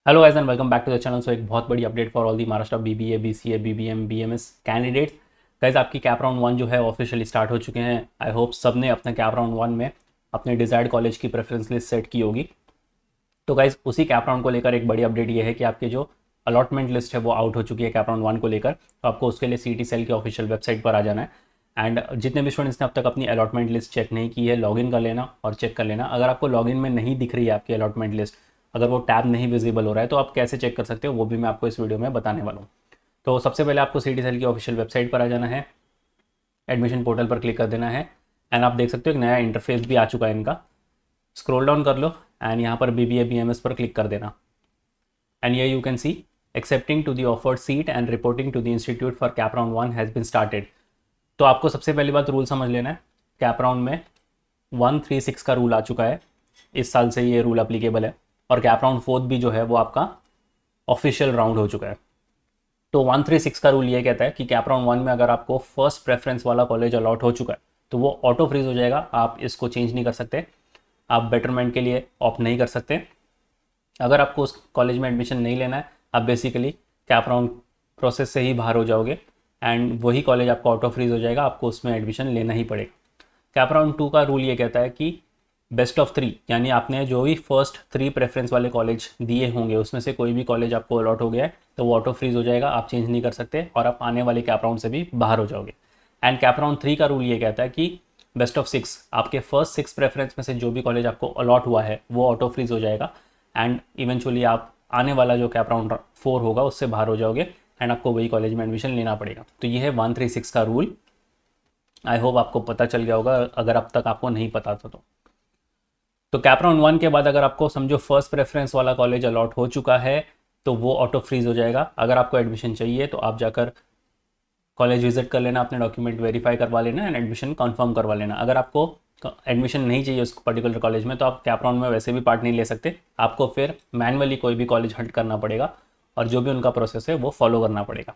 Hello guys and welcome back to the channel. So एक बहुत बड़ी update for all the Maharashtra BBA, BCA, BBM, BMS candidates. Guys आपकी CAP round 1 जो है officially start हो चुके हैं। आई होप सब ने अपने कैप राउंड 1 में अपने डिजायर्ड कॉलेज की प्रेफरेंस लिस्ट सेट की होगी। तो गाइस उसी कैप राउंड को लेकर एक बड़ी अपडेट ये है कि आपके जो अलॉटमेंट लिस्ट है वो आउट हो चुकी है कैप राउंड 1 को लेकर। तो आपको उसके लिए सीटी सेल की ऑफिशियल वेबसाइट पर आ जाना है एंड जितने भी स्टूडेंट्स ने अब तक अपनी अलॉटमेंट लिस्ट चेक नहीं की है लॉगिन कर लेना और चेक कर लेना। अगर आपको लॉगिन में नहीं दिख रही है आपकी अलॉटमेंट लिस्ट, अगर वो टैब नहीं विजिबल हो रहा है, तो आप कैसे चेक कर सकते हो वो भी मैं आपको इस वीडियो में बताने वाला हूँ। तो सबसे पहले आपको सीटी सेल की ऑफिशियल वेबसाइट पर आ जाना है, एडमिशन पोर्टल पर क्लिक कर देना है एंड आप देख सकते हो एक नया इंटरफेस भी आ चुका है इनका। स्क्रॉल डाउन कर लो एंड यहाँ पर बीबीए बीएमएस पर क्लिक कर देना and here you can see accepting to the offered seat and reporting to the institute for cap round 1 has been started। तो आपको सबसे पहली बात रूल समझ लेना है। कैप राउंड में 136 का रूल आ चुका है, इस साल से ये रूल अप्लीकेबल है और कैप राउंड 4 भी जो है वो आपका ऑफिशियल राउंड हो चुका है। तो 136 का रूल ये कहता है कि कैप राउंड 1 में अगर आपको फर्स्ट प्रेफरेंस वाला कॉलेज अलॉट हो चुका है तो वो ऑटो फ्रीज हो जाएगा, आप इसको चेंज नहीं कर सकते, आप बेटरमेंट के लिए ऑप्ट नहीं कर सकते। अगर आपको उस कॉलेज में एडमिशन नहीं लेना है, आप बेसिकली कैप राउंड प्रोसेस से ही बाहर हो जाओगे एंड वही कॉलेज आपको ऑटो फ्रीज हो जाएगा, आपको उसमें एडमिशन लेना ही पड़ेगा। कैप राउंड 2 का रूल ये कहता है कि बेस्ट ऑफ 3, यानी आपने जो भी फर्स्ट 3 प्रेफरेंस वाले कॉलेज दिए होंगे उसमें से कोई भी कॉलेज आपको अलॉट हो गया है तो वो ऑटो फ्रीज हो जाएगा, आप चेंज नहीं कर सकते और आप आने वाले कैप राउंड से भी बाहर हो जाओगे। एंड कैप राउंड 3 का रूल ये कहता है कि बेस्ट ऑफ 6, आपके फर्स्ट 6 प्रेफरेंस में से जो भी कॉलेज आपको अलॉट हुआ है वो ऑटो फ्रीज हो जाएगा एंड इवेंचुअली आप आने वाला जो कैप राउंड 4 होगा उससे बाहर हो जाओगे एंड आपको वही कॉलेज में एडमिशन लेना पड़ेगा। तो ये है 136 का रूल। आई होप आपको पता चल गया होगा, अगर अब तक आपको नहीं पता था तो कैप राउंड 1 के बाद अगर आपको समझो फर्स्ट प्रेफरेंस वाला कॉलेज अलॉट हो चुका है तो वो ऑटो फ्रीज हो जाएगा। अगर आपको एडमिशन चाहिए तो आप जाकर कॉलेज विजिट कर लेना, अपने डॉक्यूमेंट वेरीफाई करवा लेना एंड एडमिशन कंफर्म करवा लेना। अगर आपको एडमिशन नहीं चाहिए उस पर्टिकुलर कॉलेज में तो आप कैप राउंड में वैसे भी पार्ट नहीं ले सकते, आपको फिर मैनुअली कोई भी कॉलेज हंट करना पड़ेगा और जो भी उनका प्रोसेस है वो फॉलो करना पड़ेगा।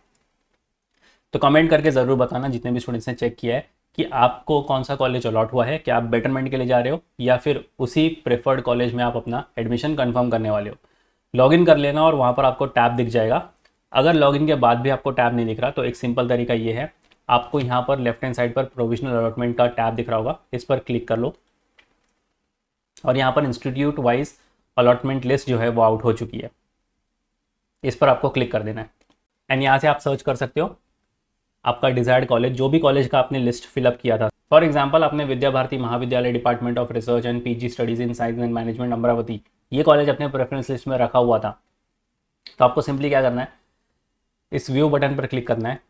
तो कमेंट करके ज़रूर बताना जितने भी स्टूडेंट्स ने चेक किया है कि आपको कौन सा कॉलेज अलॉट हुआ है, क्या आप बेटरमेंट के लिए जा रहे हो या फिर उसी प्रेफर्ड कॉलेज में आप अपना एडमिशन कंफर्म करने वाले हो। लॉगिन कर लेना और वहाँ पर आपको टैब दिख जाएगा। अगर लॉगिन के बाद भी आपको टैब नहीं दिख रहा तो एक सिंपल तरीका ये है, आपको यहाँ पर लेफ्ट हैंड साइड पर प्रोविजनल अलॉटमेंट का टैब दिख रहा होगा, इस पर क्लिक कर लो और यहाँ पर इंस्टीट्यूट वाइज अलॉटमेंट लिस्ट जो है वो आउट हो चुकी है, इस पर आपको क्लिक कर देना है एंड यहाँ से आप सर्च कर सकते हो आपका डिजायर्ड कॉलेज, जो भी कॉलेज का आपने लिस्ट फिलअप किया था। फॉर एग्जाम्पल आपने विद्या भारती महाविद्यालय department of research and PG studies in science and management Amravati, ये कॉलेज अपने प्रेफरेंस लिस्ट में रखा हुआ था। तो आपको सिंपली क्या करना है, इस व्यू बटन पर क्लिक करना है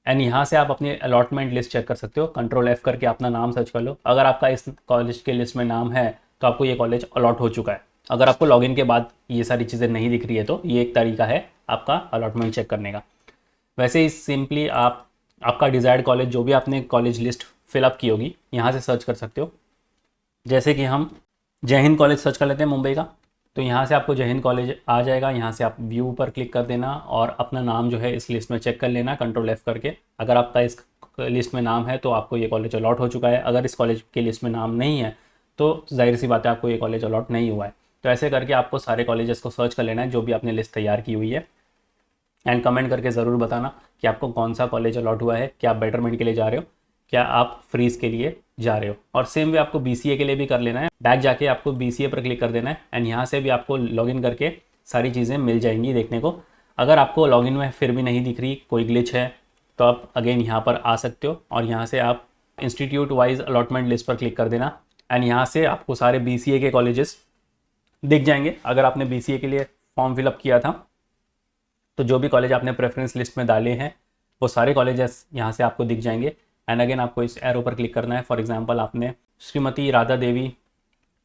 एंड यहाँ से आप अपनी अलॉटमेंट लिस्ट चेक कर सकते हो। कंट्रोल F करके अपना नाम सर्च कर लो, अगर आपका इस कॉलेज के लिस्ट में नाम है तो आपको ये कॉलेज अलॉट हो चुका है। अगर आपको लॉगिन के बाद ये सारी चीज़ें नहीं दिख रही है तो ये एक तरीका है आपका अलॉटमेंट चेक करने का। वैसे ही सिंपली आप आपका डिज़ायर्ड कॉलेज जो भी आपने कॉलेज लिस्ट फिलअप की होगी यहाँ से सर्च कर सकते हो। जैसे कि हम जय हिंद कॉलेज सर्च कर लेते हैं मुंबई का, तो यहाँ से आपको जय हिंद कॉलेज आ जाएगा। यहाँ से आप व्यू पर क्लिक कर देना और अपना नाम जो है इस लिस्ट में चेक कर लेना कंट्रोल F करके। अगर आपका इस लिस्ट में नाम है तो आपको ये कॉलेज अलॉट हो चुका है, अगर इस कॉलेज की लिस्ट में नाम नहीं है तो जाहिर सी बात है आपको ये कॉलेज अलॉट नहीं हुआ है। तो ऐसे करके आपको सारे कॉलेजेस को सर्च कर लेना है जो भी आपने लिस्ट तैयार की हुई है एंड कमेंट करके ज़रूर बताना कि आपको कौन सा कॉलेज अलॉट हुआ है, क्या आप बेटरमेंट के लिए जा रहे हो, क्या आप फ्रीज के लिए जा रहे हो। और सेम वे आपको बीसीए के लिए भी कर लेना है, बैक जाके आपको बीसीए पर क्लिक कर देना है एंड यहाँ से भी आपको लॉगिन करके सारी चीज़ें मिल जाएंगी देखने को। अगर आपको लॉगिन में फिर भी नहीं दिख रही, कोई ग्लिच है, तो आप अगेन यहाँ पर आ सकते हो और यहाँ से आप इंस्टीट्यूट वाइज अलॉटमेंट लिस्ट पर क्लिक कर देना एंड यहाँ से आपको सारे बीसीए के कॉलेजेस दिख जाएंगे। अगर आपने बीसीए के लिए फॉर्म फिलअप किया था तो जो भी कॉलेज आपने प्रेफरेंस लिस्ट में डाले हैं वो सारे कॉलेजेस यहाँ से आपको दिख जाएंगे एंड अगेन आपको इस एरो पर क्लिक करना है। फॉर एग्जांपल आपने Shrimati Radha Devi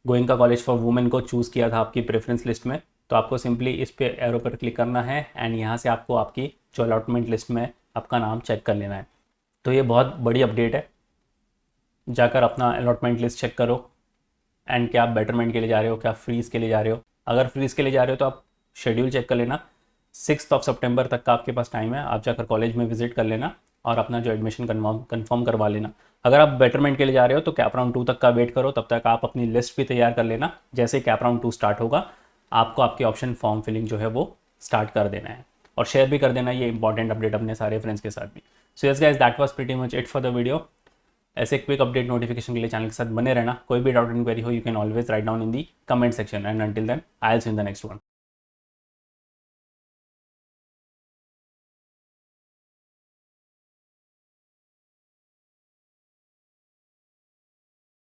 Goenka college for women को चूज़ किया था आपकी प्रेफरेंस लिस्ट में, तो आपको सिंपली इस पे एरो पर क्लिक करना है एंड यहाँ से आपको आपकी जो अलॉटमेंट लिस्ट में आपका नाम चेक कर लेना है। तो ये बहुत बड़ी अपडेट है, जाकर अपना अलॉटमेंट लिस्ट चेक करो एंड क्या आप बेटरमेंट के लिए जा रहे हो, क्या फ्रीज के लिए जा रहे हो। अगर फ्रीज के लिए जा रहे हो तो आप शेड्यूल चेक कर लेना, 6 सितंबर तक का आपके पास टाइम है, आप जाकर कॉलेज में विजिट कर लेना और अपना जो एडमिशन कंफर्म करवा लेना। अगर आप बेटरमेंट के लिए जा रहे हो तो कैप राउंड 2 तक का वेट करो, तब तक आप अपनी लिस्ट भी तैयार कर लेना। जैसे ही कैप राउंड 2 स्टार्ट होगा आपको आपके ऑप्शन फॉर्म फिलिंग जो है वो स्टार्ट कर देना है और शेयर भी कर देना ये इंपॉर्टेंट अपडेट अपने सारे फ्रेंड्स के साथ भी। So yes guys, that was pretty much it for the video. ऐसे क्विक अपडेट नोटिफिकेशन के लिए चैनल के साथ बने रहना। कोई भी डाउट इंक्वायरी हो, you can always write down in the comment section, and until then I will see you in the next one.